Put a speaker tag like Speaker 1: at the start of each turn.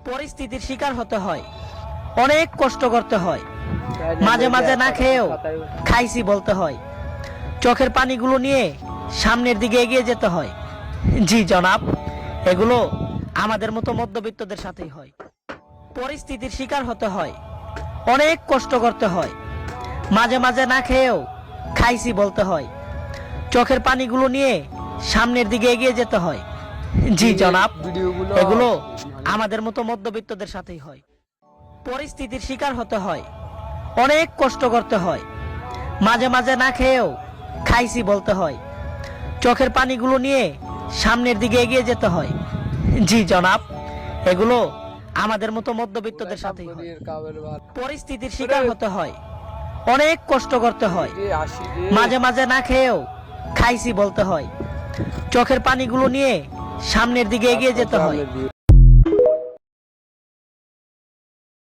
Speaker 1: পরিস্থিতির শিকার হতে হয়, অনেক কষ্ট করতে হয়, মাঝে মাঝে না খেয়েও খাইছি বলতে হয়, চোখের পানিগুলো নিয়ে সামনের দিকে এগিয়ে যেতে হয়। জি জনাব, এগুলো আমাদের মতো মধ্যবিত্তদের সাথেই হয়। পরিস্থিতির শিকার হতে হয়, অনেক কষ্ট করতে হয়, মাঝে মাঝে না খেয়েও খাইছি বলতে হয়, চোখের পানিগুলো নিয়ে সামনের দিকে এগিয়ে যেতে হয়। জি জনাব, এগুলো আমাদের মতো মধ্যবিত্তদের সাথেই হয়। পরিস্থিতির শিকার হতে হয়, অনেক কষ্ট করতে হয়, মাঝে মাঝে না খেয়েও খাইছি বলতে হয়, চোখের পানিগুলো নিয়ে সামনের দিকে এগিয়ে যেতে হয়। জি জনাব, এগুলো আমাদের মতো মধ্যবিত্তদের সাথেই হয়। পরিস্থিতির শিকার হতে হয়, অনেক কষ্ট করতে হয়, মাঝে মাঝে না খেয়েও খাইছি বলতে হয়, চোখের পানিগুলো নিয়ে সামনের দিকে এগিয়ে যেতে হয়।